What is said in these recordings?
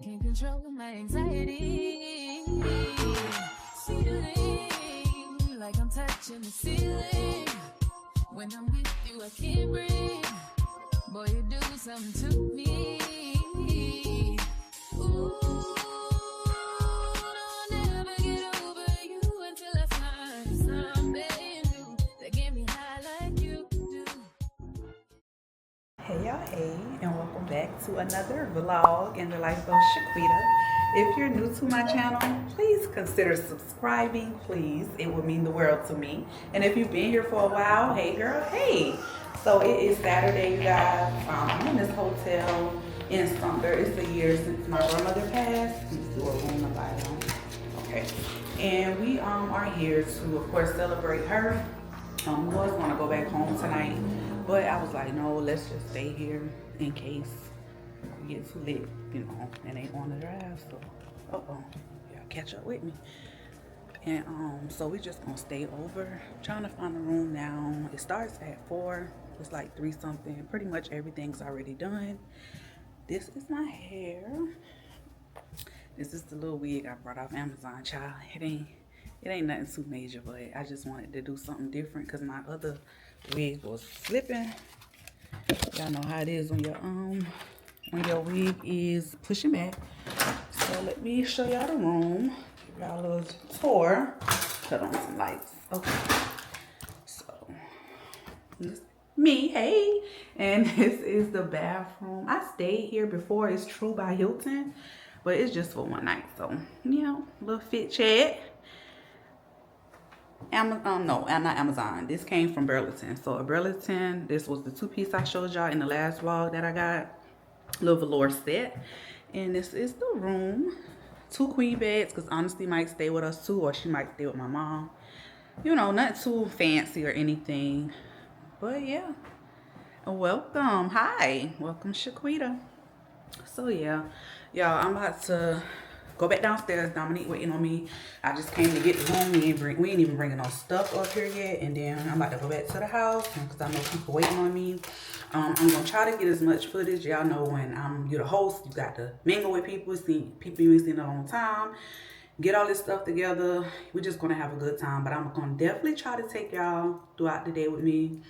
Can't control my anxiety. Feeling like I'm touching the ceiling. When I'm with you, I can't breathe. Boy, you do something to me. Ooh, don't ever get over you until I find something new that get me high like you do. Hey y'all, hey, and welcome back to another vlog in the life of Shaquida. If you're new to my channel, please consider subscribing, please. It would mean the world to me. And if you've been here for a while, hey girl, hey. So it is Saturday, you guys. I'm in this hotel in Sumter. It's a year since my grandmother passed. Let's do a room of light on. Okay. And we are here to, of course, celebrate her. We was going to go back home tonight, but I was like, no, let's just stay here in case we get too lit, you know, and they want to drive. So, y'all catch up with me. And so we just gonna stay over, trying to find a room now. It starts at 4. It's like 3 something. Pretty much everything's already done. This is my hair. This is the little wig I brought off Amazon, child. It ain't nothing too major, but I just wanted to do something different because my other wig was slipping. Y'all know how it is when your wig is pushing back. So let me show y'all the room. Give y'all a little tour. Cut on some lights. Okay. So this me, hey. And this is the bathroom. I stayed here before. It's True by Hilton, but it's just for one night. So, you know, little fit chat. Amazon, no, not Amazon. This came from Burlington. So a Burlington, this was the 2-piece I showed y'all in the last vlog that I got. Little velour set. And this is the room. 2 queen beds, because honestly might stay with us too, or she might stay with my mom. You know, not too fancy or anything. But yeah. Welcome. Hi. Welcome, Shaquida. So yeah. Y'all, I'm about to go back downstairs. Dominique waiting on me. I just came to get the room. We ain't even bringing no stuff up here yet. And then I'm about to go back to the house because I know people waiting on me. I'm gonna try to get as much footage. Y'all know when you're the host, you got to mingle with people, see people you ain't seen in a long time. Get all this stuff together. We're just gonna have a good time. But I'm gonna definitely try to take y'all throughout the day with me.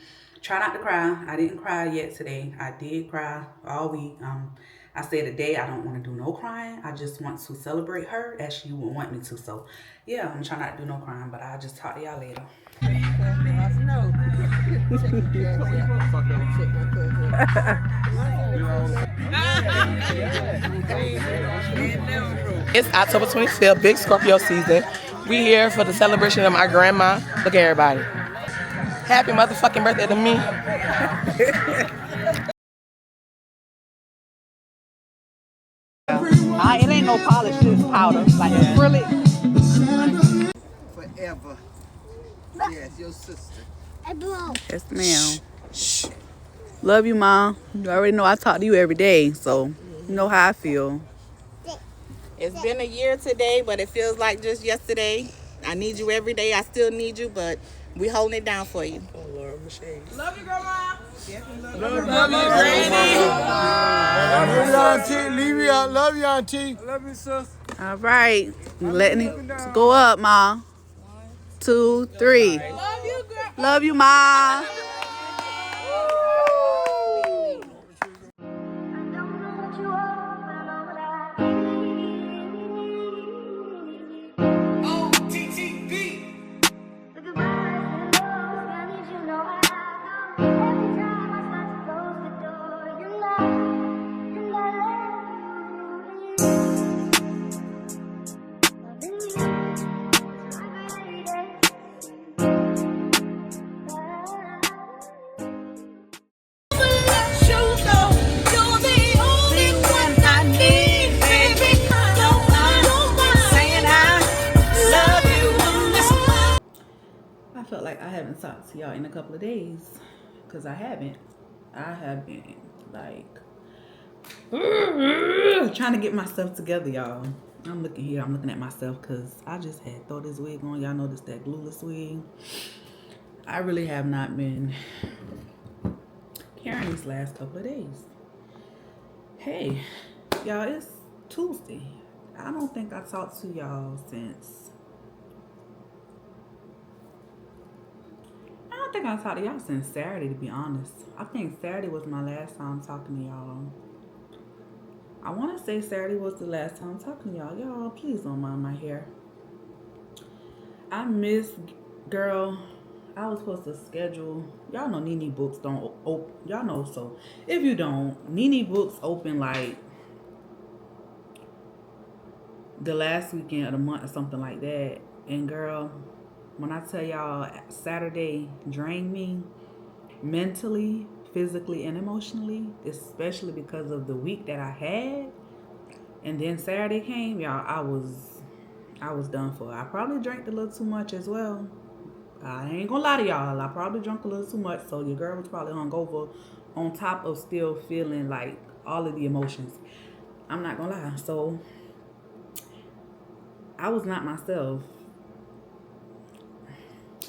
Try not to cry. I didn't cry yet today. I did cry all week. I said today I don't want to do no crying. I just want to celebrate her as she would want me to. So yeah, I'm trying not to do no crying, but I'll just talk to y'all later. It's October 25th, big Scorpio season. We here for the celebration of my grandma. Look at everybody. Happy motherfucking birthday to me. It ain't no polish, just powder. Like acrylic. Forever. Yes, your sister. Yes, ma'am. Love you, Mom. You already know I talk to you every day, so you know how I feel. It's been a year today, but it feels like just yesterday. I need you every day. I still need you, but we holding it down for you. Oh, Lord, Michelle. Love you, Grandma. Love you, Auntie. Leave me out. Love you, Auntie. Love you, sis. All right. Letting it go up, Ma. 2, 3. Love you, girl. Love you, Ma. I felt like I haven't talked to y'all in a couple of days because I haven't like trying to get myself together, y'all. I'm looking at myself because I just had throw this wig on. Y'all noticed that glueless wig. I really have not been carrying these last couple of days. Hey, y'all, Tuesday. I don't think I talked to y'all since. I don't think I talked to y'all since Saturday, to be honest. I think Saturday was my last time talking to y'all. I want to say Saturday was the last time talking to y'all. Y'all, please don't mind my hair. I miss, girl. I was supposed to schedule. Y'all know Nene Books don't open. Y'all know, so if you don't, Nene Books open like the last weekend of the month or something like that. And girl, when I tell y'all Saturday drained me mentally, physically, and emotionally, especially because of the week that I had. And then Saturday came, y'all, I was done for. I probably drank a little too much as well. I ain't gonna lie to y'all. I probably drank a little too much, so your girl was probably hungover on top of still feeling like all of the emotions. I'm not gonna lie. So I was not myself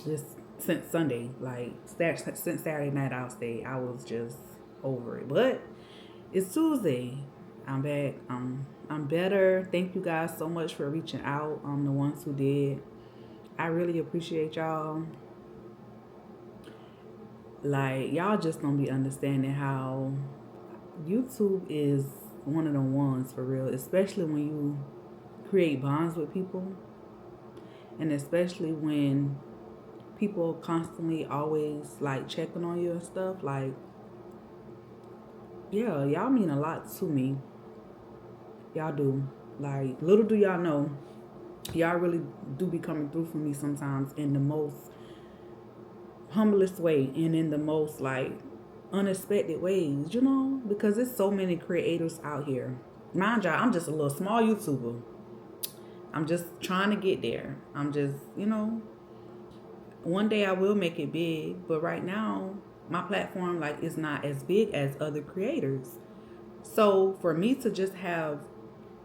just since Sunday. Like since Saturday night I was just over it. But it's Tuesday. I'm back. I'm better. Thank you guys so much for reaching out. The ones who did. I really appreciate y'all. Like, y'all just don't be understanding how YouTube is one of the ones for real, especially when you create bonds with people, and especially when people constantly always like checking on you and stuff. Like, yeah, y'all mean a lot to me. Y'all do. Like, little do y'all know, y'all really do be coming through for me sometimes in the most humblest way and in the most like unexpected ways, you know, because there's so many creators out here. Mind y'all, I'm just a little small YouTuber. I'm just trying to get there. I'm just, you know, one day I will make it big, but right now my platform like is not as big as other creators. So for me to just have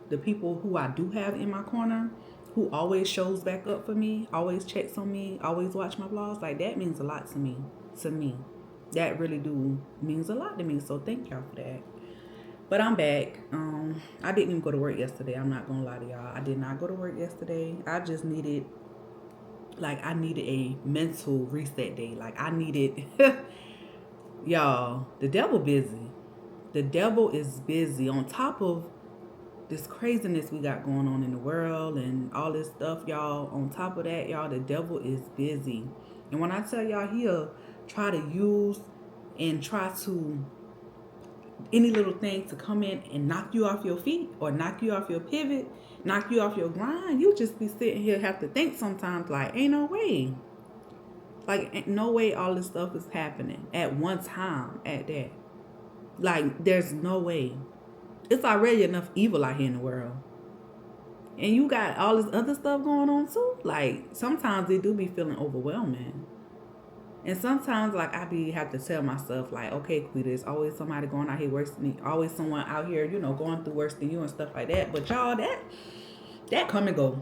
the people who I do have in my corner, who always shows back up for me, always checks on me, always watch my vlogs, like that means a lot to me. That really do means a lot to me. So thank y'all for that. But I'm back. I didn't even go to work yesterday. I'm not gonna lie to y'all. I did not go to work yesterday. I just needed, I needed a mental reset day. Like I needed, y'all, the devil busy. The devil is busy on top of this craziness we got going on in the world and all this stuff, y'all. On top of that, y'all, the devil is busy. And when I tell y'all, he'll try to use and try to any little thing to come in and knock you off your feet or knock you off your pivot, knock you off your grind. You just be sitting here have to think sometimes like, ain't no way. Like, ain't no way all this stuff is happening at one time at that. Like, there's no way. It's already enough evil out here in the world. And you got all this other stuff going on too. Like, sometimes it do be feeling overwhelming. And sometimes, like, I have to tell myself, like, okay, Quita, there's always somebody going out here worse than me. Always someone out here, you know, going through worse than you and stuff like that. But y'all, that come and go.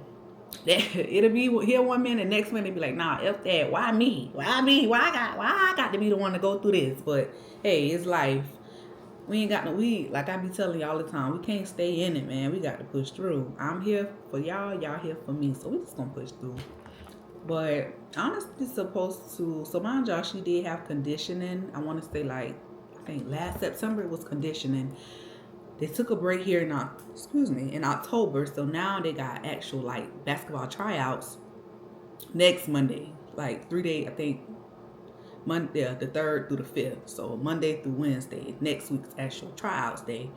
It'll be here one minute, next minute be like, nah, F that. Why me? Why me? Why I got to be the one to go through this? But hey, it's life. We ain't got no weed. Like I be telling y'all all the time, we can't stay in it, man. We got to push through. I'm here for y'all. Y'all here for me. So we just gonna push through. But honestly, so mind y'all, she did have conditioning. I want to say I think last September it was conditioning. They took a break here in October. So now they got actual basketball tryouts next Monday. 3 days, I think. Monday, the 3rd through the 5th. So Monday through Wednesday, next week's actual tryouts day.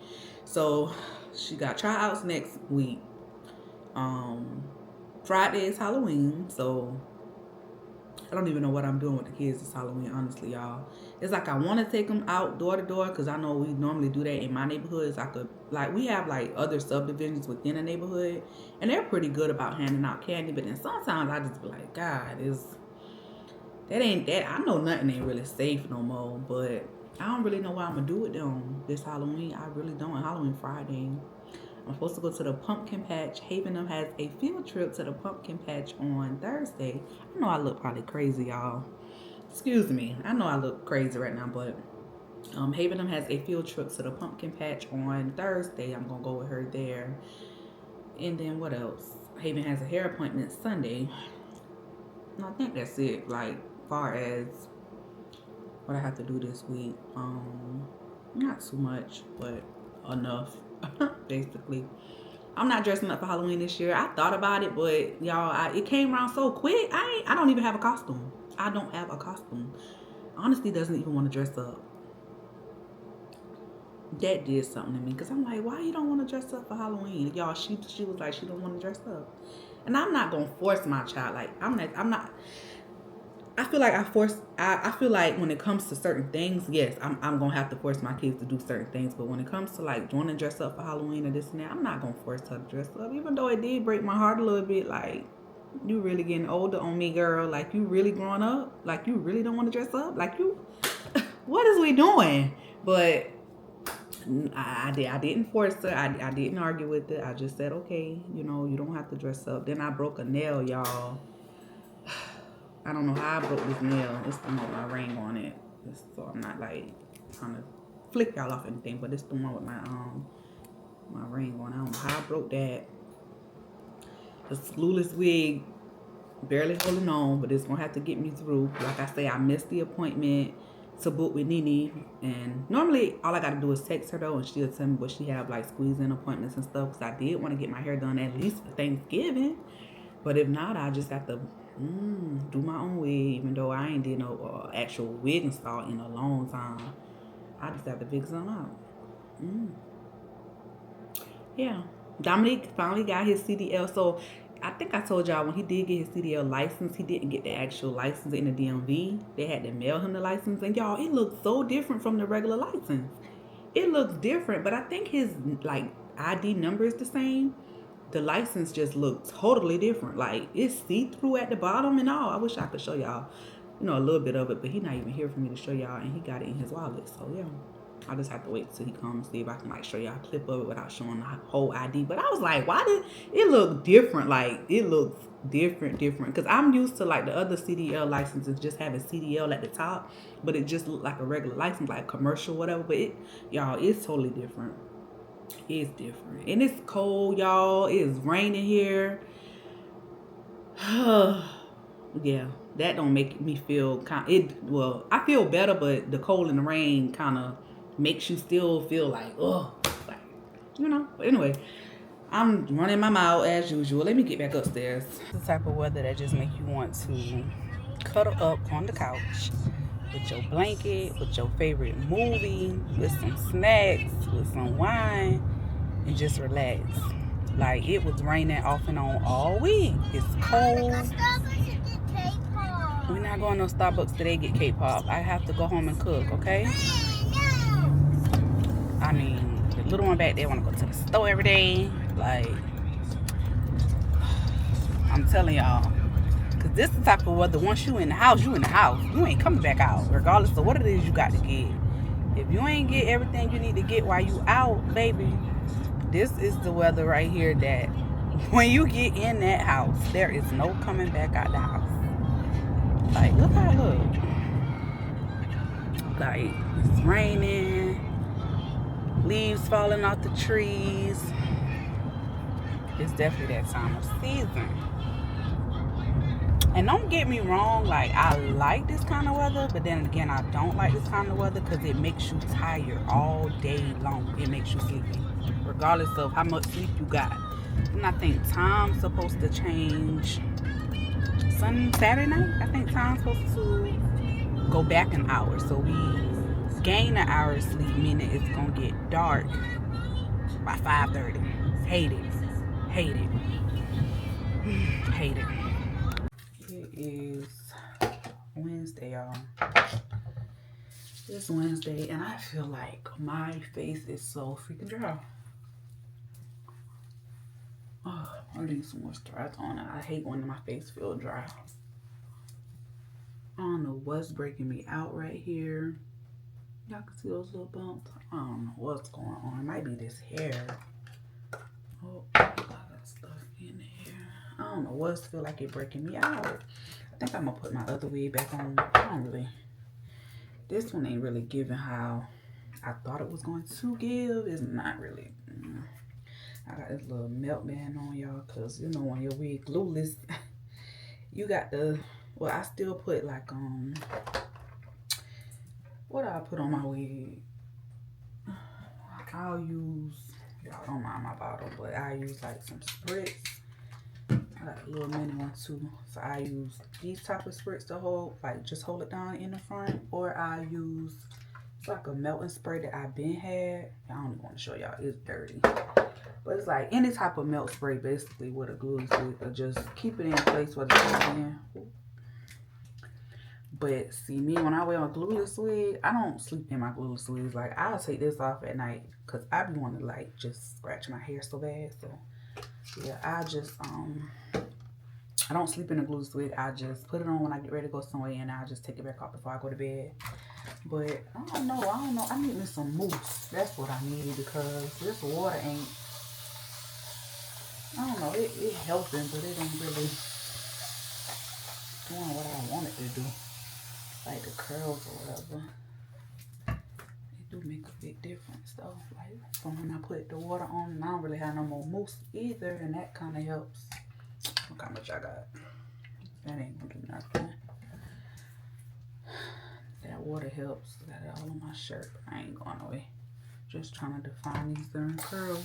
So she got tryouts next week. Friday is Halloween, so I don't even know what I'm doing with the kids this Halloween, honestly, y'all. It's like I want to take them out door to door because I know we normally do that in my neighborhoods. We have other subdivisions within a neighborhood, and they're pretty good about handing out candy. But then sometimes I just be like, God, that ain't that. I know nothing ain't really safe no more, but I don't really know what I'm gonna do with them this Halloween. I really don't. Halloween Friday, I'm supposed to go to the pumpkin patch. Havenham has a field trip to the pumpkin patch on Thursday. I know I look probably crazy, y'all. Excuse me. I know I look crazy right now, but Haven has a field trip to the pumpkin patch on Thursday. I'm gonna go with her there. And then what else? Haven has a hair appointment Sunday. And I think that's it. Like far as what I have to do this week. Not too much, but enough. Basically. I'm not dressing up for Halloween this year. I thought about it, but y'all, it came around so quick. I don't even have a costume. I don't have a costume. Honestly, doesn't even want to dress up. That did something to me because I'm like, why you don't want to dress up for Halloween? Y'all, she was like, she don't want to dress up, and I'm not gonna force my child. Like I'm not. I feel like I feel like when it comes to certain things, yes, I'm gonna have to force my kids to do certain things. But when it comes to like wanting to dress up for Halloween or this and that, I'm not gonna force her to dress up. Even though it did break my heart a little bit, like you really getting older on me, girl. Like you really growing up. Like you really don't want to dress up. Like you, what is we doing? But I didn't force her. I didn't argue with it. I just said, okay, you know, you don't have to dress up. Then I broke a nail, y'all. I don't know how I broke this nail. It's the one with my ring on it. So I'm not like trying to flick y'all off anything, but it's the one with my ring on. I don't know how I broke that. The sleeveless wig, barely holding on, but it's gonna have to get me through. Like I say, I missed the appointment to book with Nene, and normally all I gotta do is text her though, and she'll tell me what she have like squeeze-in appointments and stuff. Cause I did want to get my hair done at least for Thanksgiving, but if not, I just have to do my own wig. Even though I ain't did no actual wig install in a long time, I just have to fix them out. Yeah, Dominique finally got his CDL. So I think I told y'all when he did get his CDL license, he didn't get the actual license in the DMV. They had to mail him the license, and y'all, it looks so different from the regular license. It looks different, but I think his like ID number is the same. The license just looks totally different. Like it's see-through at the bottom and all. I wish I could show y'all, you know, a little bit of it, but he's not even here for me to show y'all, and he got it in his wallet. So yeah, I just have to wait till he comes, see if I can like show y'all a clip of it without showing the whole ID. But I was like, why did it look different? Like it looks different because I'm used to like the other CDL licenses just having CDL at the top, but it just looked like a regular license, like commercial, whatever. But it, y'all, it's totally different. It's different, and it's cold, y'all. It's raining here. Yeah, that don't make me feel well, I feel better, but the cold and the rain kind of makes you still feel like, like, you know. But anyway, I'm running my mouth as usual. Let me get back upstairs. The type of weather that just make you want to cuddle up on the couch with your blanket, with your favorite movie, with some snacks, with some wine, and just relax. Like it was raining off and on all week. It's cold. We're not going to Starbucks today get K-pop. I have to go home and cook, okay? I mean, the little one back there want to go to the store every day. Like, I'm telling y'all. Because this is the type of weather, once you in the house, you in the house. You ain't coming back out, regardless of what it is you got to get. If you ain't get everything you need to get while you out, baby, this is the weather right here that when you get in that house, there is no coming back out the house. Like, look how it look. Like, it's raining, leaves falling off the trees. It's definitely that time of season. And don't get me wrong, like, I like this kind of weather, but then again, I don't like this kind of weather because it makes you tired all day long. It makes you sleepy, regardless of how much sleep you got. And I think time's supposed to change Saturday night. I think time's supposed to go back an hour. So we gain an hour of sleep, meaning it's going to get dark by 5:30. Hate it. Hate it. Hate it. It is Wednesday, y'all. It's Wednesday, and I feel like my face is so freaking dry. Oh, I need some moisturizer on it. I hate when my face feels dry. I don't know what's breaking me out right here. Y'all can see those little bumps. I don't know what's going on. It might be this hair. Oh, a lot of stuff in here. I don't know what's feel like it breaking me out. I think I'm gonna put my other wig back on. I don't really. This one ain't really giving how I thought it was going to give. It's not really. I got this little melt band on, y'all, because you know when your wig glueless, you got the, well, I still put like, what do I put on my wig? I'll use, y'all don't mind my bottle, but I use like some spritz. I got a little mini one too. So I use these type of spritz to hold, like just hold it down in the front, or I use, it's like a melting spray that I've been had. I don't even want to show y'all, it's dirty. But it's like any type of melt spray basically with a glueless wig to just keep it in place where it's in. But see, me, when I wear a glueless wig, I don't sleep in my glueless wigs. Like, I'll take this off at night because I be wanting to, like, just scratch my hair so bad. So, yeah, I just, I don't sleep in a glueless wig. I just put it on when I get ready to go somewhere, and I just take it back off before I go to bed. But, I don't know. I need me some mousse. That's what I need because this water ain't, I don't know. It helping, but it ain't really doing what I want it to do. Like the curls or whatever. It do make a big difference though. Like from when I put the water on and I don't really have no more mousse either, and that kind of helps. Look how much I got. That ain't gonna do nothing. That water helps. Got it all on my shirt. I ain't going away. Just trying to define these darn curls.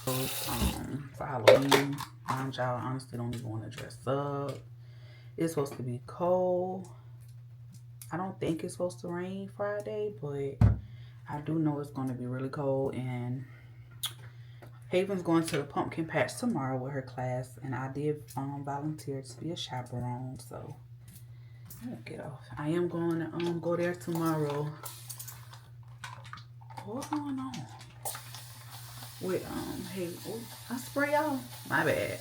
For Halloween, y'all honestly don't even want to dress up. It's supposed to be cold. I don't think it's supposed to rain Friday, but I do know it's going to be really cold. And Haven's going to the pumpkin patch tomorrow with her class, and I did volunteer to be a chaperone. So I'm gonna get off. I am going to go there tomorrow. What's going on? With hey, oh, I spray y'all. My bad.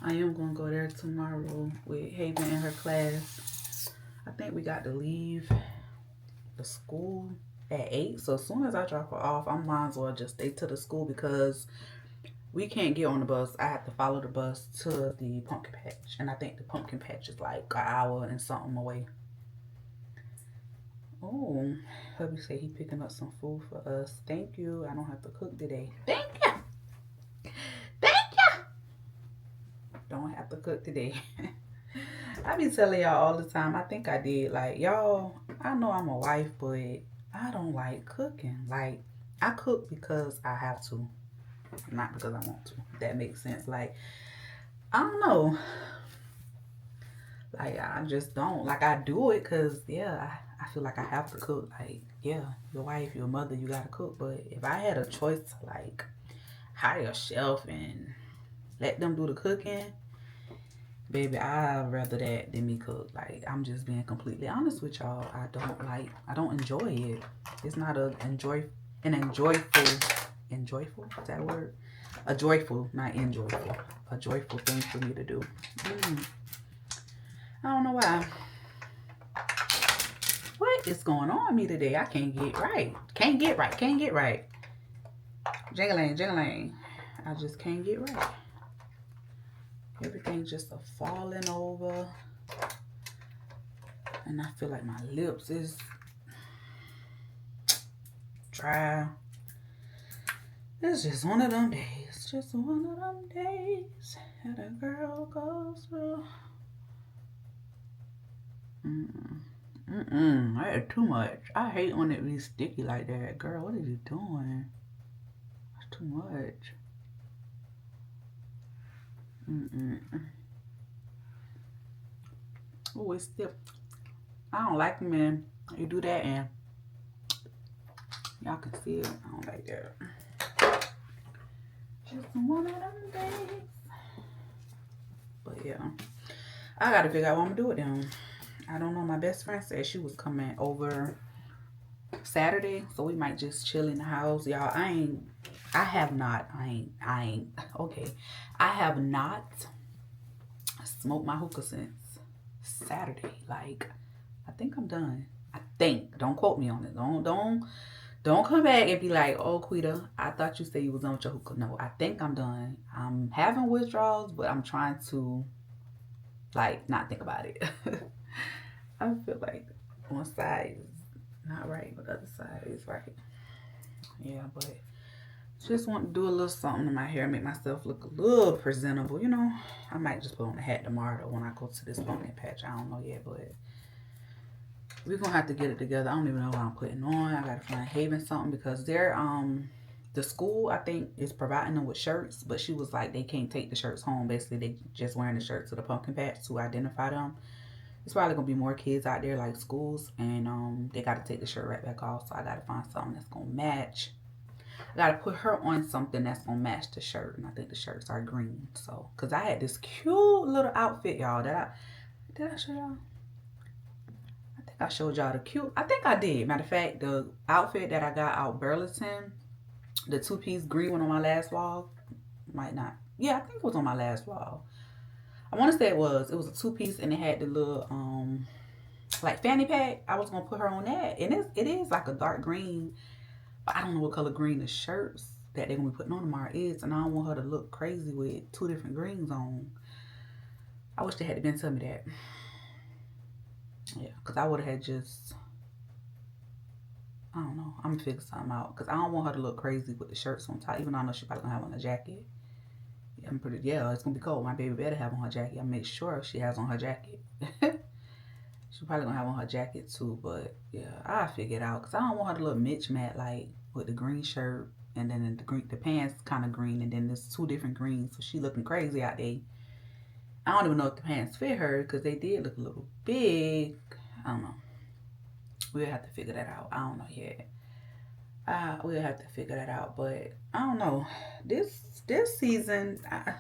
I am gonna go there tomorrow with Haven and her class. I think we got to leave the school at 8. So as soon as I drop her off, I might as well just stay to the school because we can't get on the bus. I have to follow the bus to the pumpkin patch, and I think the pumpkin patch is like an hour and something away. Oh, hubby say he picking up some food for us. Thank you. I don't have to cook today. Thank you. Thank you. Don't have to cook today. I be telling y'all all the time. I think I did. Like, y'all, I know I'm a wife, but I don't like cooking. Like, I cook because I have to, not because I want to. That makes sense. Like, I don't know. Like, I just don't. Like, I do it because, yeah, I feel like I have to cook. Like, yeah, your wife, your mother, you gotta cook. But if I had a choice to, like, hire a chef and let them do the cooking, baby, I'd rather that than me cook. Like, I'm just being completely honest with y'all. I don't enjoy it. It's not enjoyful, is that a word? A joyful, not enjoyful. A joyful thing for me to do. I don't know why. What is going on with me today? I can't get right. Can't get right. Jingling. I just can't get right. Everything's just a falling over. And I feel like my lips is dry. It's just one of them days. Just one of them days that a girl goes through. I had too much. I hate when it be sticky like that. Girl, what are you doing? That's too much. Oh, it's stiff. I don't like it, man. You do that and y'all can see it. I don't like that. Just one of them days. But yeah, I gotta figure out what I'm gonna do with them. I don't know. My best friend said she was coming over Saturday, so we might just chill in the house. Y'all, I have not smoked my hookah since Saturday. Like, I think I'm done. I think. Don't quote me on it. Don't come back and be like, oh, Quita, I thought you said you was done with your hookah. No, I think I'm done. I'm having withdrawals, but I'm trying to, like, not think about it. I feel like one side is not right, but the other side is right. Yeah, but just want to do a little something to my hair, make myself look a little presentable, you know. I might just put on a hat tomorrow when I go to this pumpkin patch. I don't know yet, but we're gonna have to get it together. I don't even know what I'm putting on. I gotta find Haven something because they're the school I think is providing them with shirts, but she was like they can't take the shirts home. Basically, they just wearing the shirts to the pumpkin patch to identify them. It's probably gonna be more kids out there like schools, and they gotta take the shirt right back off. So I gotta find something that's gonna match. I gotta put her on something that's gonna match the shirt, and I think the shirts are green. So, cause I had this cute little outfit, y'all. Did I show y'all? I think I showed y'all the cute. I think I did. Matter of fact, the outfit that I got out Burlington, the 2-piece green one on my last vlog, might not. Yeah, I think it was on my last vlog. I want to say it was. It was a 2-piece, and it had the little like fanny pack. I was gonna put her on that, and it is like a dark green. I don't know what color green the shirts that they're going to be putting on tomorrow is, and I don't want her to look crazy with 2 different greens on. I wish they had been telling me that. Yeah, because I would have had just, I don't know. I'm going to figure something out because I don't want her to look crazy with the shirts on top, even though I know she's probably going to have on a jacket. Yeah, it's going to be cold. My baby better have on her jacket. I'll make sure she has on her jacket. She's probably going to have on her jacket too, but yeah, I'll figure it out because I don't want her to look mismatched like with the green shirt and then the pants kind of green, and then there's 2 different greens, so she looking crazy out there. I don't even know if the pants fit her because they did look a little big. I don't know. We'll have to figure that out. I don't know yet. We'll have to figure that out, but I don't know. This season, I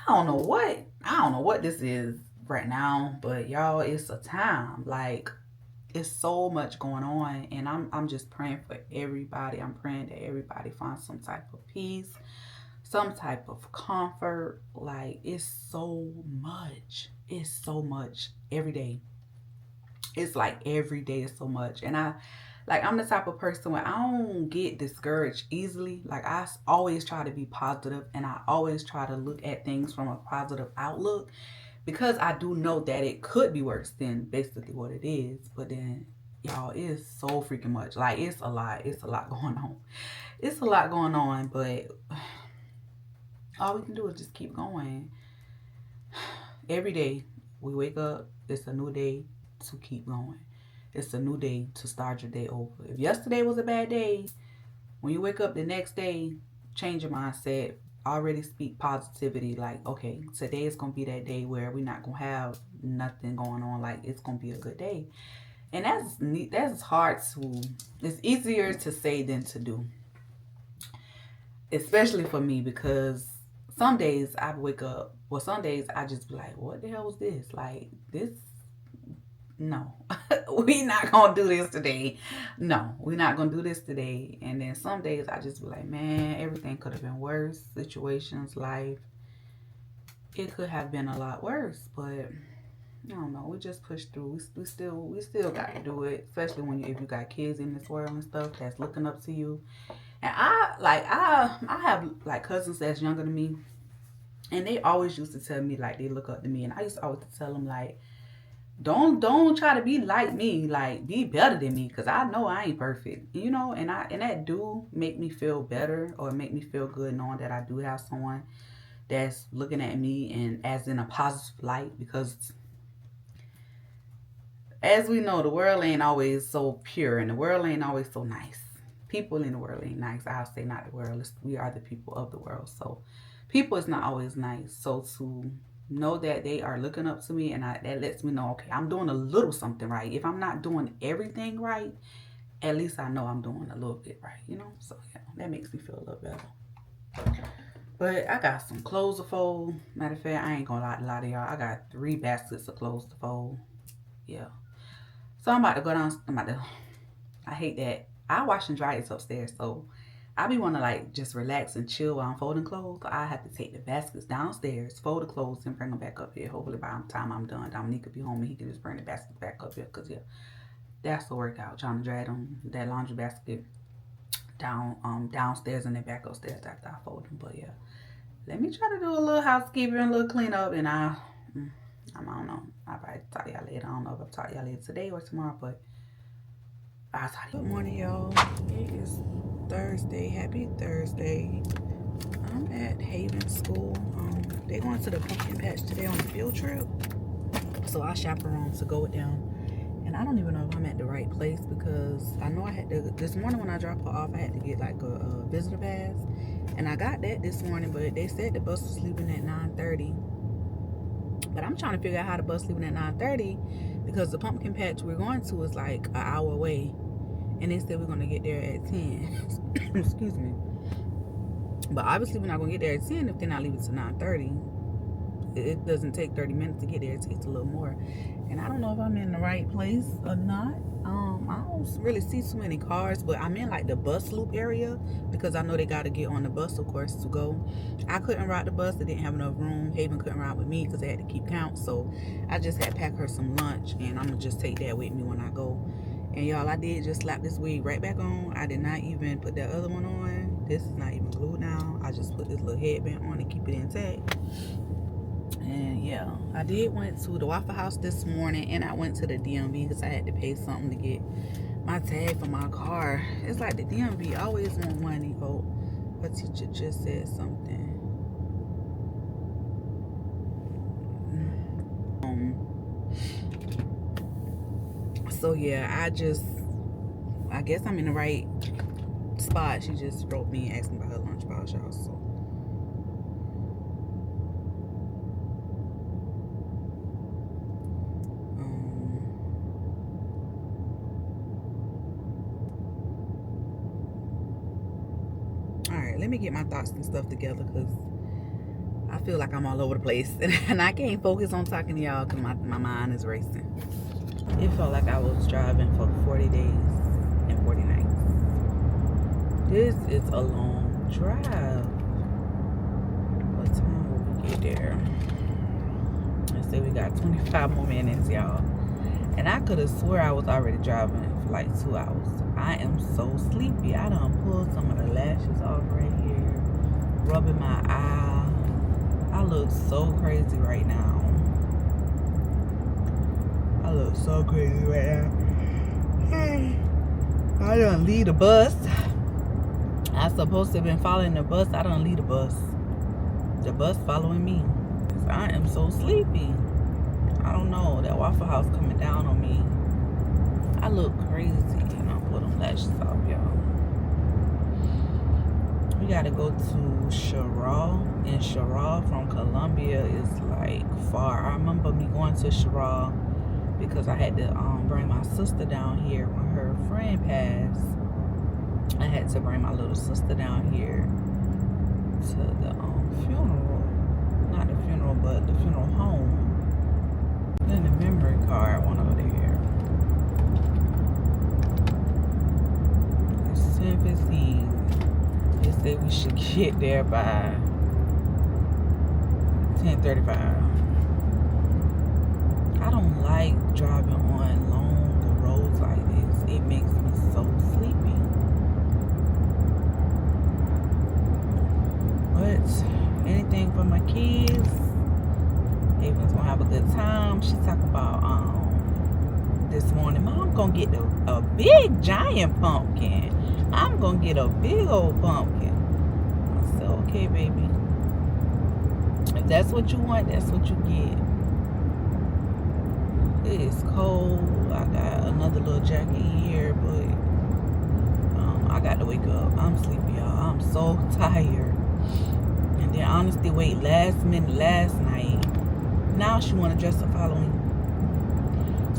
don't know what this is right now, but y'all, it's a time like. It's so much going on, and I'm just praying for everybody. I'm praying that everybody finds some type of peace, some type of comfort. Like, it's so much. It's so much every day. It's like every day is so much. And I'm the type of person where I don't get discouraged easily. Like, I always try to be positive, and I always try to look at things from a positive outlook. Because I do know that it could be worse than basically what it is. But then, y'all, it's so freaking much. Like, it's a lot. It's a lot going on. It's a lot going on. But all we can do is just keep going. Every day we wake up, it's a new day to keep going. It's a new day to start your day over. If yesterday was a bad day, when you wake up the next day, change your mindset. Already speak positivity, like, okay, today is gonna be that day where we're not gonna have nothing going on. Like, it's gonna be a good day. And that's hard to, it's easier to say than to do, especially for me, because some days I wake up, well, some days I just be like, what the hell was this? Like, this, no, we not gonna do this today. No, we're not gonna do this today. And then some days I just be like, man, everything could have been worse. Situations, life, it could have been a lot worse. But I don't know, we just push through. We still got to do it, especially when if you got kids in this world and stuff that's looking up to you. And I have like cousins that's younger than me, and they always used to tell me like they look up to me, and I used to always tell them like, don't try to be like me, like be better than me, because I know I ain't perfect, you know. And that do make me feel better, or make me feel good knowing that I do have someone that's looking at me and as in a positive light, because as we know, the world ain't always so pure, and the world ain't always so nice. People in the world ain't nice. I'll say not the world. We are the people of the world. So people is not always nice. So to know that they are looking up to me, and that lets me know, okay, I'm doing a little something right. If I'm not doing everything right, at least I know I'm doing a little bit right, you know? So yeah, that makes me feel a little better. But I got some clothes to fold. Matter of fact, I ain't gonna lie to y'all. I got 3 baskets of clothes to fold. Yeah. So I'm about to go down. I hate that. I wash and dry this upstairs, so I be want to like just relax and chill while I'm folding clothes. I have to take the baskets downstairs, fold the clothes, and bring them back up here. Hopefully by the time I'm done, Dominique will be home and he can just bring the baskets back up here. Cause yeah, that's the workout. Trying to drag them, that laundry basket downstairs and then back upstairs after I fold them. But yeah, let me try to do a little housekeeping, a little cleanup, and I don't know. I'll probably talk to y'all later. I don't know if I'll talk to y'all later today or tomorrow, but I'll talk to you. Good morning, y'all. It is Thursday. Happy Thursday. I'm at Haven School. They're going to the pumpkin patch today on a field trip. So I chaperone to go with them. And I don't even know if I'm at the right place because I know I had to, this morning when I dropped her off, I had to get like a visitor pass. And I got that this morning, but they said the bus was leaving at 9:30. But I'm trying to figure out how the bus leaving at 9:30 because the pumpkin patch we're going to is like an hour away. And they said we're going to get there at 10. Excuse me. But obviously we're not going to get there at 10 if they're not leaving to 9:30. It doesn't take 30 minutes to get there. It takes a little more. And I don't know if I'm in the right place or not. I don't really see too many cars, but I'm in like the bus loop area because I know they got to get on the bus, of course, to go. I couldn't ride the bus. They didn't have enough room. Haven couldn't ride with me because they had to keep count. So I just had to pack her some lunch, and I'm going to just take that with me when I go. And y'all, I did just slap this wig right back on. I did not even put that other one on. This is not even glued down. I just put this little headband on to keep it intact. And yeah, I did went to the Waffle House this morning, and I went to the DMV because I had to pay something to get my tag for my car. It's like the DMV always want money. Oh, a teacher just said something. So yeah, I guess I'm in the right spot. She just wrote me and asked me about her lunchbox, y'all. So let me get my thoughts and stuff together because I feel like I'm all over the place and I can't focus on talking to y'all because my mind is racing. It felt like I was driving for 40 days and 40 nights. This is a long drive. What time will we get there? Let's say we got 25 more minutes, y'all. And I could have swore I was already driving for like 2 hours. I am so sleepy. I done pulled some of the lashes off right here, rubbing my eye. I look so crazy right now. I look so crazy right now. I done leave the bus. I supposed to have been following the bus. I done leave the bus. The bus following me. I am so sleepy. I don't know. That Waffle House coming down on me. I look crazy. And I'll pull them lashes off, y'all. We gotta go to Sherrall. And Sherrall from Columbia is like far. I remember me going to Sherrall because I had to bring my sister down here when her friend passed. I had to bring my little sister down here to the funeral. Not the funeral, but the funeral home. Then the memory card went over there. It's 10:15. They said we should get there by 10:35. I don't like driving on long roads like this. It makes me so sleepy. But anything for my kids. Haven's gonna have a good time. She's talking about this morning, Mom, I'm gonna get a big giant pumpkin. I'm gonna get a big old pumpkin. I said, okay, baby. If that's what you want, that's what you get. It is cold. I got another little jacket here, but I got to wake up. I'm sleepy, y'all. I'm so tired. And then honestly, wait, last minute, last night. Now she want to dress up Halloween.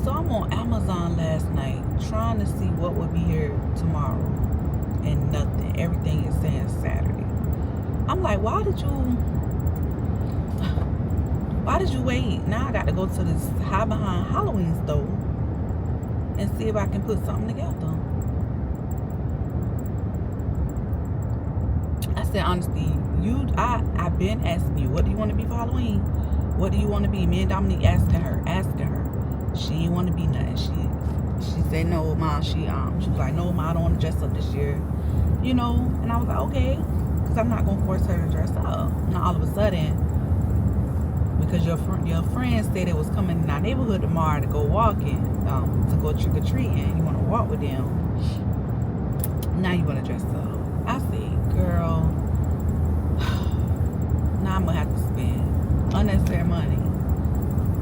So I'm on Amazon last night trying to see what would be here tomorrow. And nothing. Everything is saying Saturday. I'm like, why did you wait? Now I got to go to this high behind Halloween store and see if I can put something together. I said, honestly, I've been asking you, what do you want to be for Halloween? What do you want to be? Me and Dominique asking her. She didn't want to be nothing. She said no, Mom. She was like, no, Mom, I don't want to dress up this year. You know, and I was like, okay, because I'm not gonna force her to dress up. Now all of a sudden, because your friends said they was coming in our neighborhood tomorrow to go walking, to go trick or treating. You want to walk with them. Now you want to dress up. I said, girl, now I'm gonna have to spend unnecessary money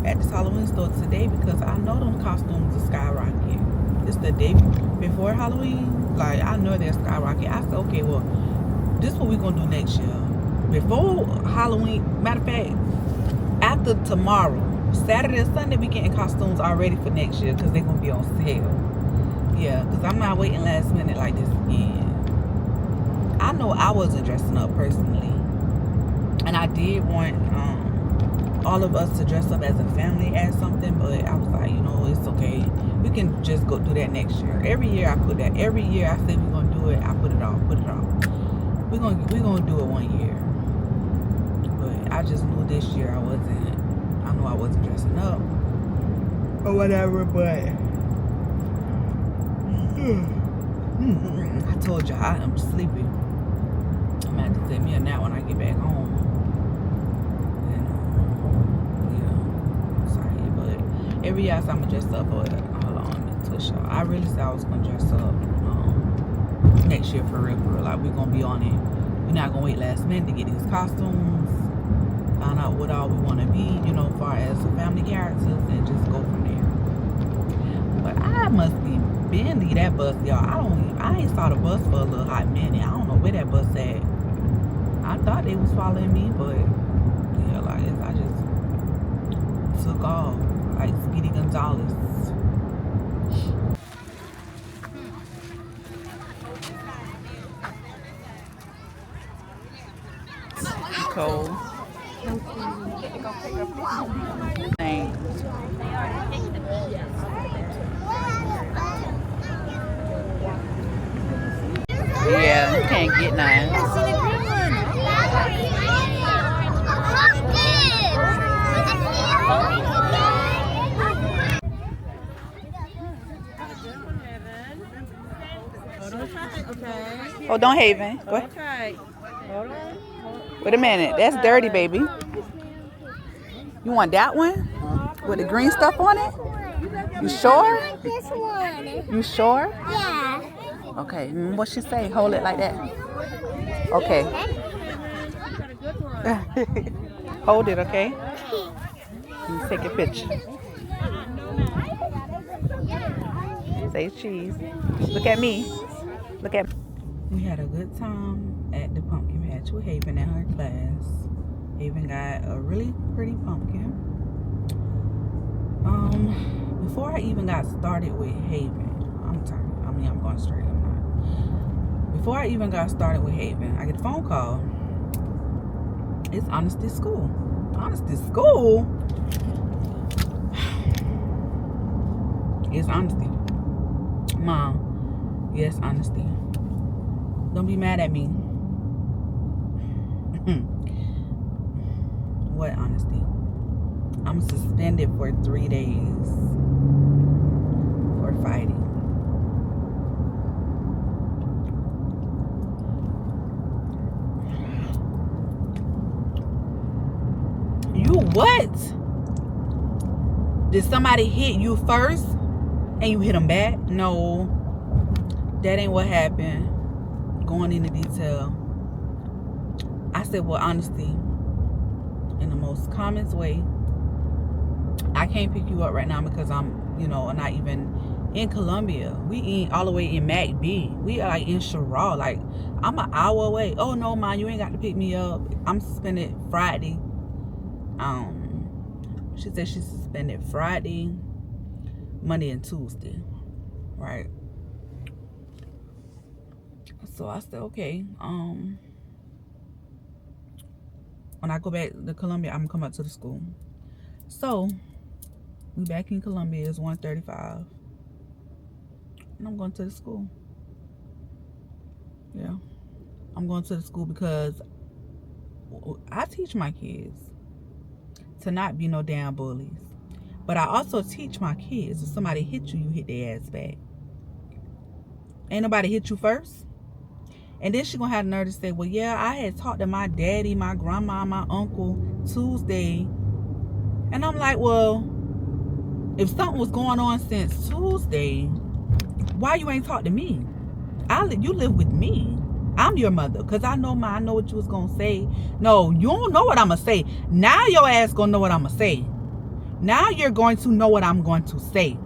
at this Halloween store today because I know them costumes are skyrocketing. It's the day before Halloween. Like, I know they're skyrocketing. I said, okay, well, this is what we're gonna do next year. Before Halloween, matter of fact, after tomorrow, Saturday and Sunday, we getting costumes already for next year because they're gonna be on sale. Yeah, because I'm not waiting last minute like this again. I know I wasn't dressing up personally, and I did want all of us to dress up as a family as something, but I was like, you know, it's okay. We can just go do that next year. Every year I put that. Every year I say we're gonna do it. I put it off. We're gonna do it one year. But I just knew this year I knew I wasn't dressing up or whatever. But I told you I am sleepy. I'm gonna have to take me a nap when I get back home. Every year I said I'm gonna dress up, but hold on, let me twist y'all. I really said I was gonna dress up next year for real. Like, we're gonna be on it. We're not gonna wait last minute to get these costumes, find out what all we wanna be, you know, as far as family characters, and just go from there. But I must be bendy that bus, y'all. I ain't saw the bus for a little hot minute. I don't know where that bus at. I thought they was following me, but yeah, like I just took off. Like Speedy Gonzalez. Cold. Thanks. Yeah, you can't get none. I see the green one. Okay. Hold on, Haven. Go ahead. Okay. Hold on. Wait a minute. That's dirty, baby. You want that one? With the green stuff on it? You sure? I like this one. You sure? Yeah. Okay. What she say? Hold it like that. Okay. Hold it, okay? You take a picture. Say cheese. Look at me. Look at me. We had a good time at the pumpkin patch with Haven and her class. Haven got a really pretty pumpkin. Before I even got started with Haven, I'm going straight. I'm not. Before I even got started with Haven, I get a phone call. It's Honesty School. Honesty School? It's Honesty. Mom, yes, Honesty. Don't be mad at me. What Honesty? I'm suspended for 3 days for fighting. You what? Did somebody hit you first and you hit them back? No, that ain't what happened. Going into detail, I said, well, Honesty, in the most common way, I can't pick you up right now because I'm, not even in Columbia. We ain't all the way in MacB. We are like in Sherrall. Like, I'm an hour away. Oh no, man, you ain't got to pick me up. I'm suspended Friday. She said she's suspended Friday, Monday, and Tuesday. Right. So I said, okay. When I go back to Columbia, I'm gonna come up to the school. So we back in Columbia. It's 1:35, and I'm going to the school. Yeah, I'm going to the school because I teach my kids to not be no damn bullies. But I also teach my kids, if somebody hit you, you hit their ass back. Ain't nobody hit you first. And then she gonna have the nerve to say, well, yeah, I had talked to my daddy, my grandma, my uncle Tuesday, And I'm like, well, if something was going on since Tuesday, why you ain't talk to me? You live with me. I'm your mother, because I know what you was gonna say. No, you don't know what I'm gonna say. Now your ass gonna know what I'm gonna say. Now you're going to know what I'm going to say.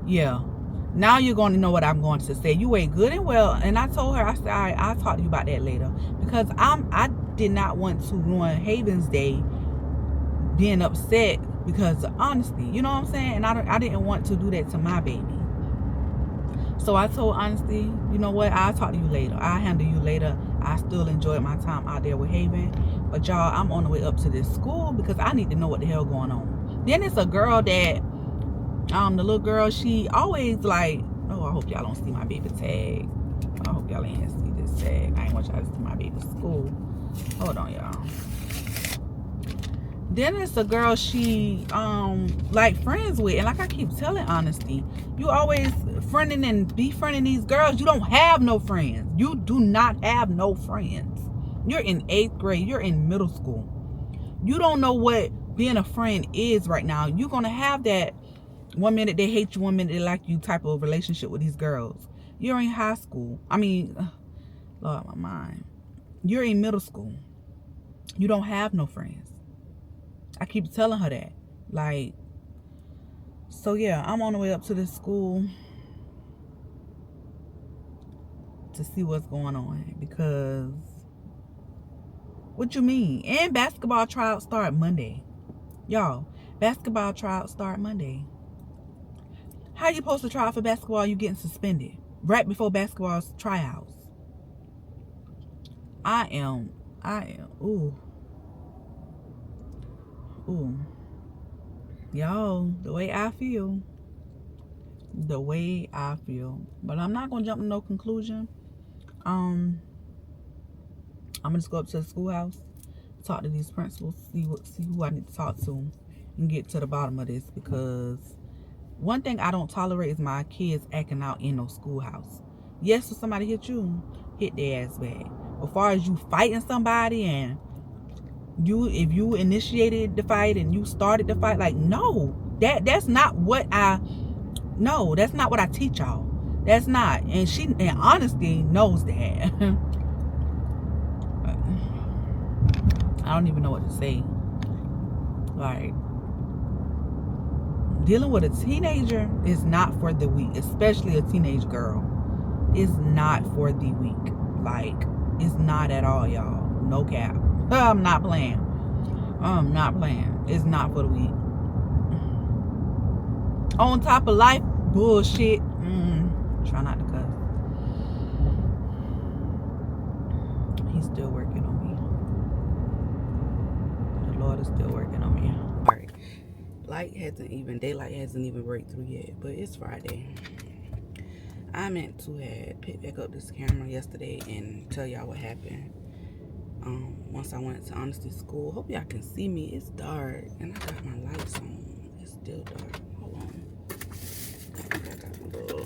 Yeah. Now you're going to know what I'm going to say. You ain't good and well. And I told her, I said, all right, I'll talk to you about that later. Because I did not want to ruin Haven's day being upset because of honesty. You know what I'm saying? And I didn't want to do that to my baby. So I told Honesty, you know what? I'll talk to you later. I'll handle you later. I still enjoyed my time out there with Haven. But y'all, I'm on the way up to this school because I need to know what the hell going on. Then it's a girl that, the little girl, she always like, oh, I hope y'all don't see my baby tag. I hope y'all ain't see this tag. I ain't want y'all to see my baby's school. Hold on, y'all. Then it's a girl she like friends with, and like I keep telling Honesty, you always friending and befriending these girls. You don't have no friends. You do not have no friends. You're in 8th grade. You're in middle school. You don't know what being a friend is right now. You're gonna have that one minute they hate you, one minute they like you type of relationship with these girls. You're in high school. I mean, Lord, my mind. You're in middle school. You don't have no friends. I keep telling her that. Like, so yeah, I'm on the way up to this school to see what's going on. Because, what you mean? And basketball tryouts start Monday. Y'all, basketball tryouts start Monday. How you supposed to try out for basketball? You getting suspended right before basketball tryouts. I am, ooh. Y'all, the way I feel. But I'm not going to jump to no conclusion. I'm going to just go up to the schoolhouse, talk to these principals, see who I need to talk to, and get to the bottom of this. Because one thing I don't tolerate is my kids acting out in no schoolhouse. Yes, if somebody hit you, hit their ass back. As far as you fighting somebody and if you initiated the fight and you started the fight, like, no, that's not what I teach y'all. That's not. And Honesty knows that. I don't even know what to say. Like, dealing with a teenager is not for the weak, especially a teenage girl. It's not for the weak. Like, it's not at all, y'all. No cap. I'm not playing. It's not for the weak. On top of life bullshit. Try not to cuss. He's still working on me. The Lord is still working on me. Alright. Daylight hasn't even break through yet, but it's Friday. I meant to have picked back up this camera yesterday and tell y'all what happened. Once I went to Honesty School. Hope y'all can see me. It's dark and I got my lights on. It's still dark. Hold on. I got my little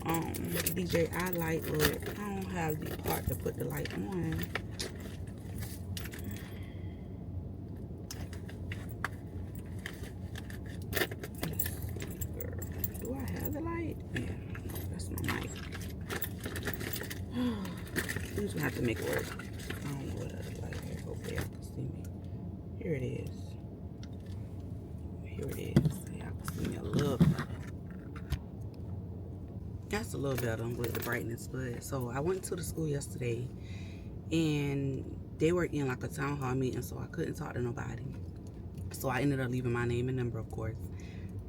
DJI light, but I don't have the part to put the light on. Do I have the light? Yeah, that's my mic. I'm just gonna have to make it work. I don't know what other light here. Hopefully y'all can see me. Here it is. Y'all can see me a little bit. That's a little better with the brightness. But so I went to the school yesterday and they were in like a town hall meeting, so I couldn't talk to nobody. So I ended up leaving my name and number, of course.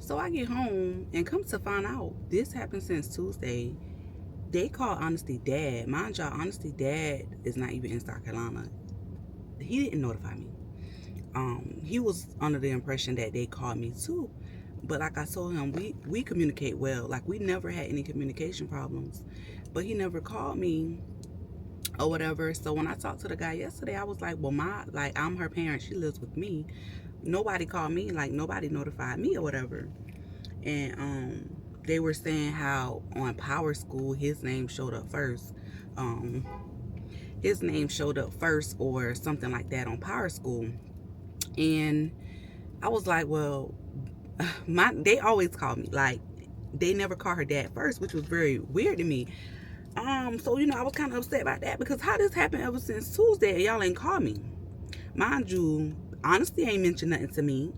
So I get home and come to find out this happened since Tuesday. They called Honesty dad. Mind y'all, Honesty dad is not even in South Carolina. He didn't notify me. He was under the impression that they called me too. But like I told him, we communicate well. Like, we never had any communication problems. But he never called me or whatever. So when I talked to the guy yesterday, I was like, well, I'm her parent. She lives with me. Nobody called me. Like, nobody notified me or whatever. And they were saying how on Power School, his name showed up first. His name showed up first or something like that on Power School. And I was like, well, they always call me. Like, they never call her dad first, which was very weird to me. So, you know, I was kind of upset about that because how this happened ever since Tuesday and y'all ain't called me. Mind you, Honesty ain't mentioned nothing to me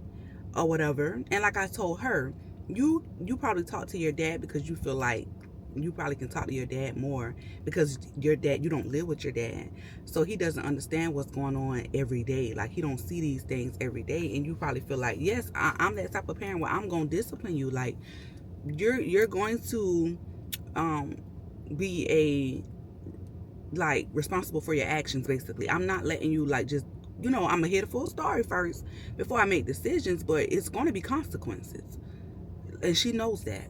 or whatever. And like I told her, you probably talk to your dad because you feel like you probably can talk to your dad more because your dad, you don't live with your dad. So he doesn't understand what's going on every day. Like, he don't see these things every day. And you probably feel like, yes, I'm that type of parent where I'm going to discipline you. Like, you're going to be responsible for your actions, basically. I'm not letting you just, I'm gonna hear the full story first before I make decisions, but it's going to be consequences, and she knows that.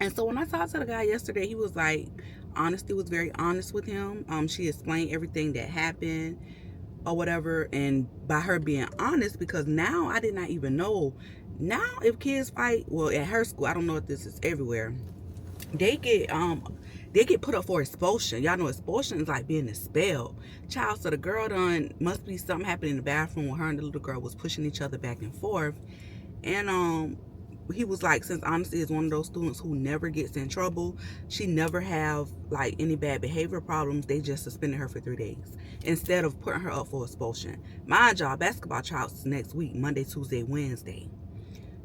And so when I talked to the guy yesterday, he was like, Honesty was very honest with him. She explained everything that happened or whatever, and by her being honest, because now I did not even know. Now if kids fight, well, at her school, I don't know if this is everywhere, they get put up for expulsion. Y'all know expulsion is like being expelled. Child, so the girl must be something happened in the bathroom where her and the little girl was pushing each other back and forth. And he was like, since Honesty is one of those students who never gets in trouble, she never have any bad behavior problems, they just suspended her for 3 days instead of putting her up for expulsion. Mind y'all, basketball tryouts next week, Monday, Tuesday, Wednesday.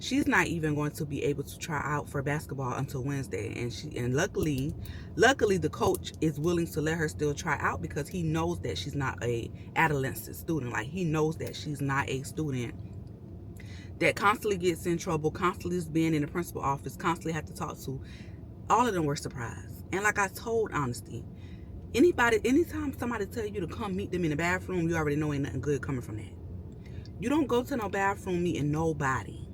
She's not even going to be able to try out for basketball until Wednesday. And luckily the coach is willing to let her still try out because he knows that she's not a adolescent student. Like, he knows that she's not a student that constantly gets in trouble, constantly is being in the principal office, constantly have to talk to. All of them were surprised. And like I told Honesty, anytime somebody tell you to come meet them in the bathroom, you already know ain't nothing good coming from that. You don't go to no bathroom meeting nobody.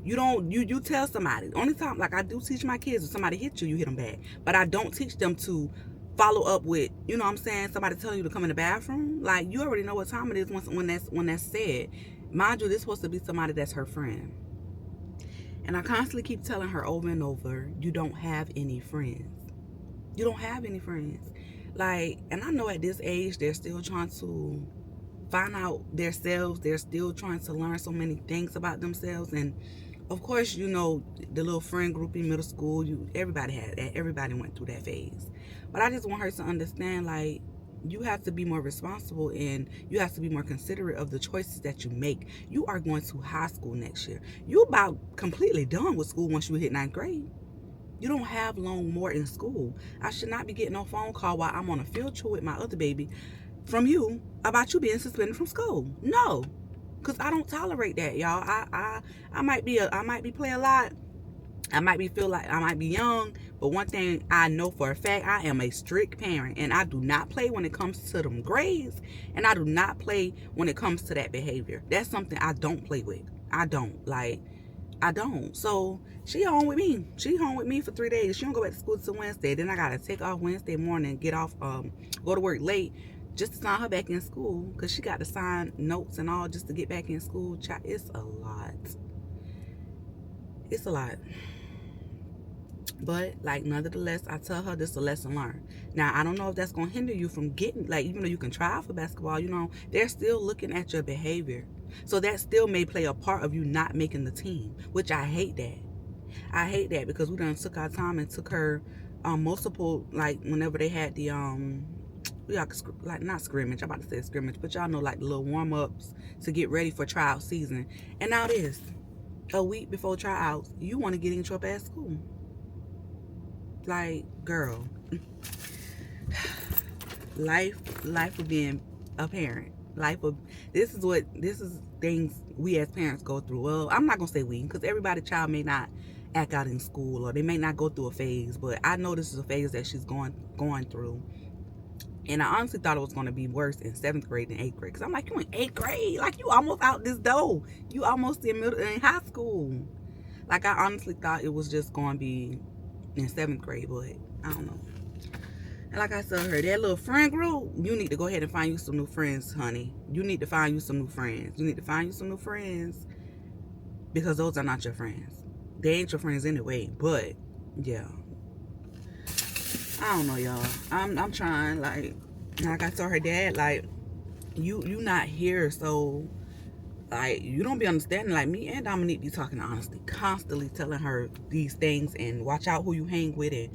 You tell somebody. Only time, I do teach my kids, if somebody hits you, you hit them back. But I don't teach them to follow up with, you know what I'm saying, somebody telling you to come in the bathroom. Like, you already know what time it is when that's said. Mind you, this is supposed to be somebody that's her friend. And I constantly keep telling her over and over, you don't have any friends. You don't have any friends. And I know at this age, they're still trying to find out themselves. They're still trying to learn so many things about themselves. And of course, the little friend group in middle school, everybody had that. Everybody went through that phase. But I just want her to understand, you have to be more responsible and you have to be more considerate of the choices that you make. You are going to high school next year. You about completely done with school once you hit 9th grade. You don't have long more in school. I should not be getting no phone call while I'm on a field trip with my other baby from you about you being suspended from school. No, because I don't tolerate that, y'all. I might be play a lot. I might feel like I might be young, but one thing I know for a fact, I am a strict parent, and I do not play when it comes to them grades, and I do not play when it comes to that behavior. That's something I don't play with. I don't. So she home with me. She home with me for 3 days. She don't go back to school till Wednesday. Then I gotta take off Wednesday morning, get off, go to work late, just to sign her back in school, because she got to sign notes and all just to get back in school. It's a lot. It's a lot. But nonetheless, I tell her this is a lesson learned. Now, I don't know if that's going to hinder you from getting, even though you can try out for basketball, they're still looking at your behavior. So that still may play a part of you not making the team, which I hate that. I hate that because we done took our time and took her multiple, whenever they had the, not scrimmage, I'm about to say scrimmage, but y'all know, the little warm-ups to get ready for tryout season. And now this, a week before tryouts, you want to get in trouble at school. Girl, life of being a parent, this is things we as parents go through. Well, I'm not gonna say we, because everybody's child may not act out in school, or they may not go through a phase, but I know this is a phase that she's going through. And I honestly thought it was going to be worse in 7th grade than 8th grade, because I'm like, you in 8th grade, you almost out this door, you almost in high school. I honestly thought it was just going to be in 7th grade, but I don't know. And like I told her, that little friend group, you need to go ahead and find you some new friends, honey. You need to find you some new friends. You need to find you some new friends, because those are not your friends. They ain't your friends anyway. But yeah, I don't know, y'all. I'm trying. Like I told her dad, you not here, so Like, you don't be understanding. Like, me and Dominique be talking honestly, constantly telling her these things and watch out who you hang with. And,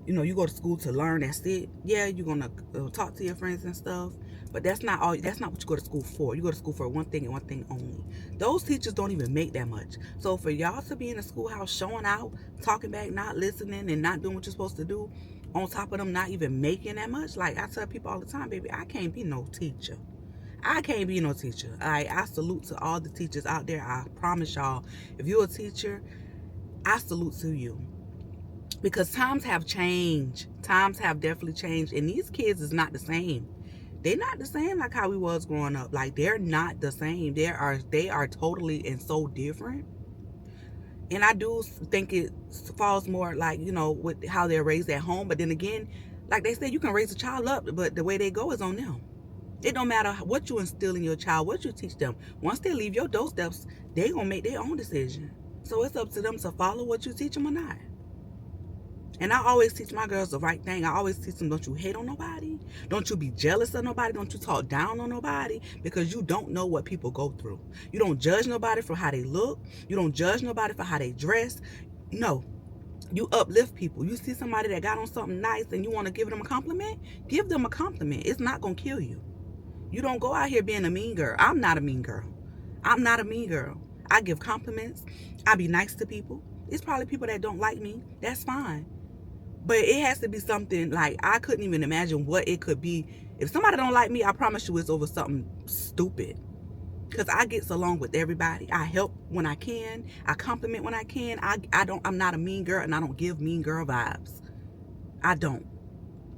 you know, you go to school to learn, that's it. Yeah, you're going to talk to your friends and stuff. But that's not all. That's not what you go to school for. You go to school for one thing and one thing only. Those teachers don't even make that much. So for y'all to be in the schoolhouse showing out, talking back, not listening, and not doing what you're supposed to do, on top of them not even making that much, like I tell people all the time, baby, I can't be no teacher. I can't be no teacher. I salute to all the teachers out there. I promise y'all, if you're a teacher, I salute to you. Because times have changed. Times have definitely changed. And these kids is not the same. They're not the same like how we was growing up. Like, they're not the same. They are totally and so different. And I do think it falls more like, you know, with how they're raised at home. But then again, like they said, you can raise a child up, but the way they go is on them. It don't matter what you instill in your child, what you teach them. Once they leave your doorsteps, they gonna make their own decision. So it's up to them to follow what you teach them or not. And I always teach my girls the right thing. I always teach them, don't you hate on nobody. Don't you be jealous of nobody. Don't you talk down on nobody, because you don't know what people go through. You don't judge nobody for how they look. You don't judge nobody for how they dress. No, you uplift people. You see somebody that got on something nice and you want to give them a compliment, give them a compliment. It's not going to kill you. You don't go out here being a mean girl. I'm not a mean girl. I'm not a mean girl. I give compliments. I be nice to people. It's probably people that don't like me. That's fine. But it has to be something like, I couldn't even imagine what it could be. If somebody don't like me, I promise you it's over something stupid. Because I get along with everybody. I help when I can. I compliment when I can. I'm not a mean girl, and I don't give mean girl vibes. I don't.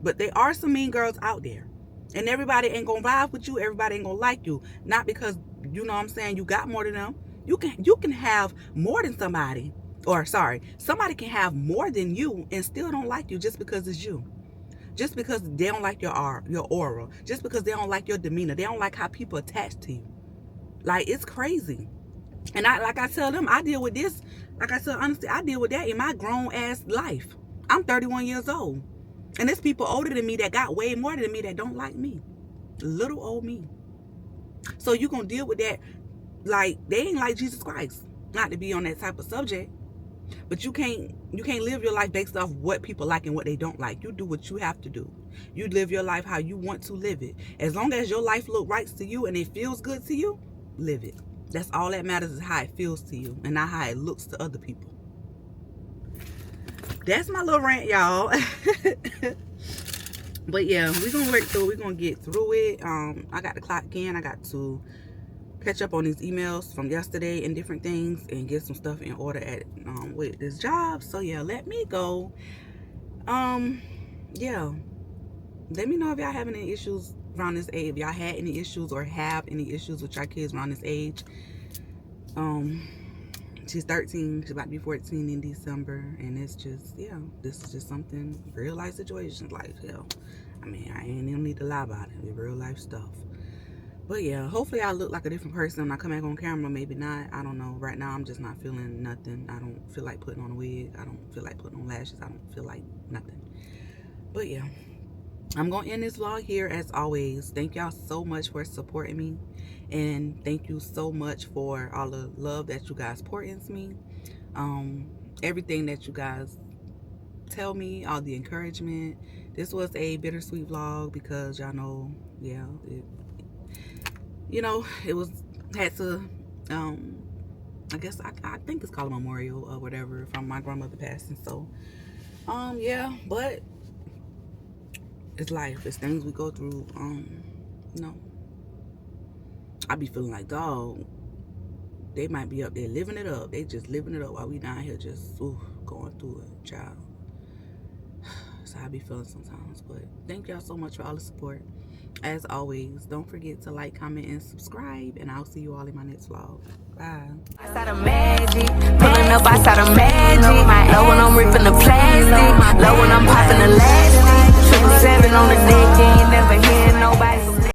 But there are some mean girls out there. And everybody ain't gonna vibe with you. Everybody ain't gonna like you. Not because, you know what I'm saying, you got more than them. You can have more than somebody. Or sorry, somebody can have more than you and still don't like you just because it's you. Just because they don't like your aura. Just because they don't like your demeanor. They don't like how people attach to you. Like, it's crazy. And I tell them, I deal with this. Like I said, honestly, I deal with that in my grown ass life. I'm 31 years old. And there's people older than me that got way more than me that don't like me. Little old me. So you gonna deal with that. Like, they ain't like Jesus Christ. Not to be on that type of subject. But you can't live your life based off what people like and what they don't like. You do what you have to do. You live your life how you want to live it. As long as your life looks right to you and it feels good to you, live it. That's all that matters, is how it feels to you and not how it looks to other people. That's my little rant, y'all. But yeah, we're gonna work through. We're gonna get through it. I got to clock in. I got to catch up on these emails from yesterday and different things and get some stuff in order at with this job. So yeah, let me go. Yeah, let me know if y'all have any issues around this age. If y'all had any issues or have any issues with your kids around this age. She's 13. She's about to be 14 in December, and it's just, yeah, this is just something, real life situations. Like, hell, I mean, I ain't even need to lie about it. It's real life stuff. But yeah, hopefully I look like a different person when I come back on camera. Maybe not. I don't know. Right now, I'm just not feeling nothing. I don't feel like putting on a wig. I don't feel like putting on lashes. I don't feel like nothing. But yeah, I'm going to end this vlog here as always. Thank y'all so much for supporting me. And thank you so much for all the love that you guys pour into me. Everything that you guys tell me, all the encouragement. This was a bittersweet vlog because y'all know, yeah, it was, had to, I guess, I think it's called a memorial or whatever from my grandmother passing. So, yeah, but it's life. It's things we go through. I be feeling like, dog, they might be up there living it up. They just living it up while we down here just going through it, child. So I be feeling sometimes. But thank y'all so much for all the support. As always, don't forget to like, comment, and subscribe. And I'll see you all in my next vlog. Bye. Outside of magic, pulling up outside of magic. Low when I'm ripping the plastic, low when I'm popping the elastic. 777 on the deck, you ain't never hear